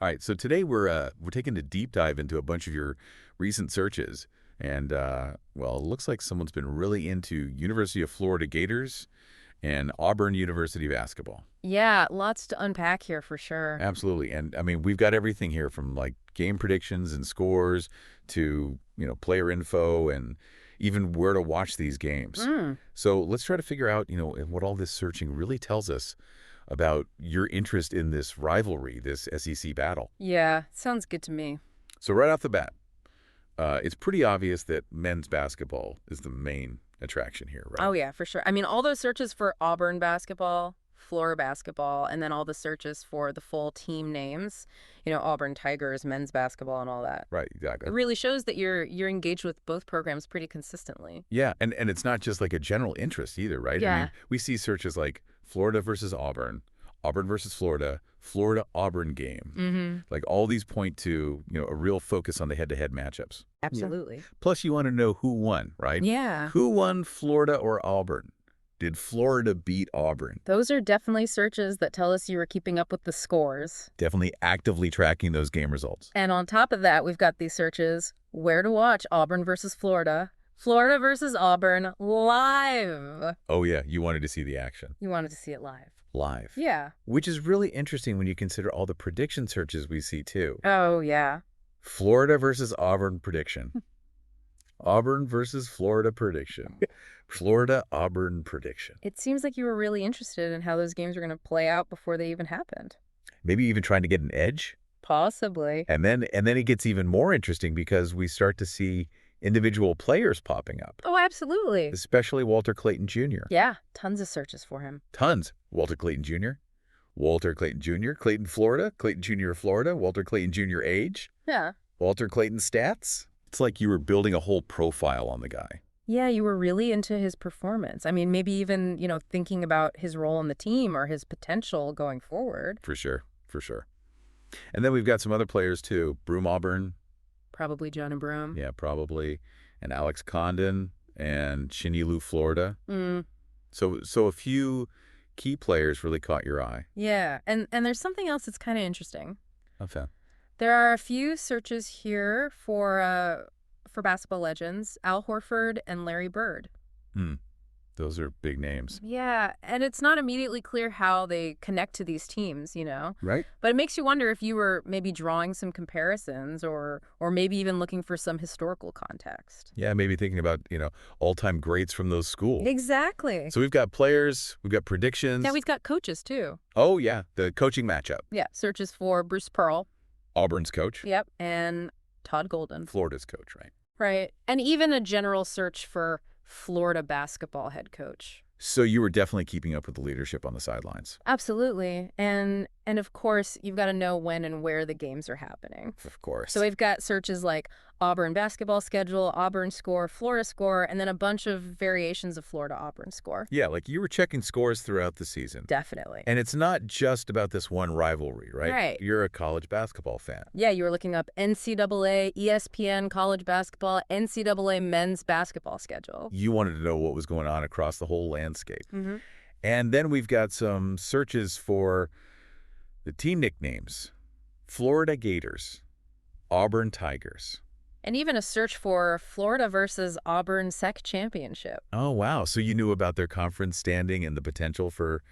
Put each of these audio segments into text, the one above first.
All right, so today we're taking a deep dive into a bunch of your recent searches, and well, it looks like someone's been really into University of Florida Gators and Auburn University basketball. Yeah, lots to unpack here for sure. Absolutely, and I mean we've got everything here from like game predictions and scores to player info and even where to watch these games. Mm. So let's try to figure out what all this searching really tells us about your interest in this rivalry, this SEC battle. Yeah, sounds good to me. So right off the bat, it's pretty obvious that men's basketball is the main attraction here, right? Oh, yeah, for sure. I mean, all those searches for Auburn basketball, Florida basketball, and then all the searches for the full team names, Auburn Tigers, men's basketball, and all that. Right, It exactly. really shows that you're engaged with both programs pretty consistently. Yeah, and it's not just like a general interest either, right? I Yeah. mean, we see searches like Florida versus Auburn, Auburn versus Florida, Florida Auburn game. Mm-hmm. Like all these point to, a real focus on the head-to-head matchups. Absolutely. Plus you want to know who won, right? Yeah. Who won, Florida or Auburn? Did Florida beat Auburn? Those are definitely searches that tell us you were keeping up with the scores. Definitely actively tracking those game results. And on top of that, we've got these searches, where to watch Auburn versus Florida, Florida versus Auburn live. Oh yeah, you wanted to see the action. You wanted to see it live. Live. Yeah. Which is really interesting when you consider all the prediction searches we see too. Oh, yeah. Florida versus Auburn prediction. Auburn versus Florida prediction. Florida Auburn prediction. It seems like you were really interested in how those games were going to play out before they even happened. Maybe even trying to get an edge. Possibly. And then it gets even more interesting because we start to see individual players popping up, Oh, absolutely. especially Walter Clayton Jr. Yeah, tons of searches for him. Tons. Walter Clayton Jr., Walter Clayton Jr., Clayton, Florida, Clayton Jr. Florida, Walter Clayton Jr. age, Yeah. Walter Clayton stats. It's like you were building a whole profile on the guy. Yeah, you were really into his performance. I mean, maybe even, thinking about his role on the team or his potential going forward. For sure, for sure. And then we've got some other players too. Broom Auburn, Probably Jonah Broom. yeah, probably, and Alex Condon and Shinilu, Florida. Mm, So a few key players really caught your eye. yeah, and there's something else that's kind of interesting. Okay. There are a few searches here for basketball legends, Al Horford and Larry Bird. Hmm. Those are big names. Yeah, and it's not immediately clear how they connect to these teams, Right? But it makes you wonder if you were maybe drawing some comparisons or maybe even looking for some historical context. Yeah, maybe thinking about, all-time greats from those schools. Exactly. So we've got players, we've got predictions. Yeah, we've got coaches too. Oh, yeah, the coaching matchup. Yeah, searches for Bruce Pearl. Auburn's coach, Yep, and Todd Golden. Florida's coach, right? Right. And even a general search for Florida basketball head coach. So you were definitely keeping up with the leadership on the sidelines. Absolutely. And of course, you've got to know when and where the games are happening. Of course. So we've got searches like Auburn basketball schedule, Auburn score, Florida score, and then a bunch of variations of Florida Auburn score. Yeah, like you were checking scores throughout the season. Definitely. And it's not just about this one rivalry, right? Right. You're a college basketball fan. Yeah, you were looking up NCAA, ESPN college basketball, NCAA men's basketball schedule. You wanted to know what was going on across the whole landscape. Mm-hmm. And then we've got some searches for the team nicknames. Florida Gators, Auburn Tigers. And even a search for Florida versus Auburn SEC championship. Oh, wow. So you knew about their conference standing and the potential for,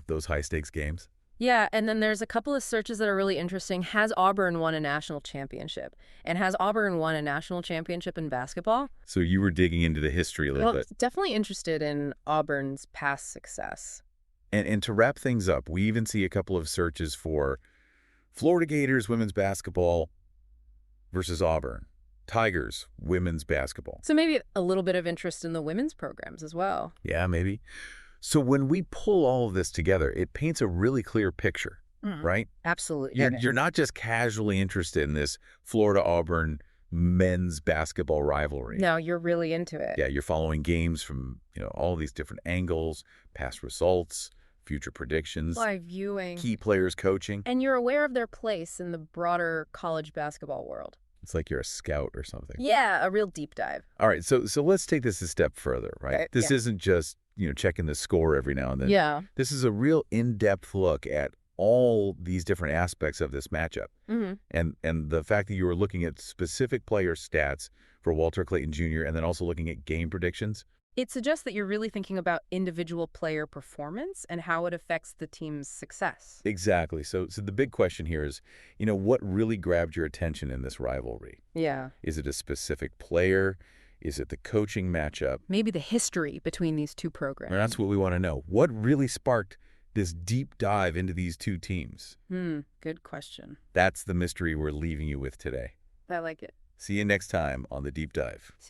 those high-stakes games? Yeah, and then there's a couple of searches that are really interesting. Has Auburn won a national championship? And has Auburn won a national championship in basketball? So you were digging into the history a little Well, bit. definitely interested in Auburn's past success. And to wrap things up, we even see a couple of searches for Florida Gators women's basketball versus Auburn. Tigers women's basketball. So maybe a little bit of interest in the women's programs as well. Yeah, maybe. So when we pull all of this together, it paints a really clear picture, right? Absolutely. You're not just casually interested in this Florida-Auburn men's basketball rivalry. No, you're really into it. Yeah, you're following games from, all these different angles, past results, future predictions, Live viewing. key players coaching. And you're aware of their place in the broader college basketball world. It's like you're a scout or something. Yeah, a real deep dive. All right, so let's take this a step further, right? Okay, This isn't just, checking the score every now and then. Yeah. This is a real in-depth look at all these different aspects of this matchup. Hmm. And the fact that you were looking at specific player stats for Walter Clayton Jr. and then also looking at game predictions. It suggests that you're really thinking about individual player performance and how it affects the team's success. Exactly. So the big question here is, what really grabbed your attention in this rivalry? Yeah. Is it a specific player? Is it the coaching matchup? Maybe the history between these two And programs. that's what we want to know. What really sparked this deep dive into these two teams? Good question. That's the mystery we're leaving you with today. I like it. See you next time on The Deep Dive. See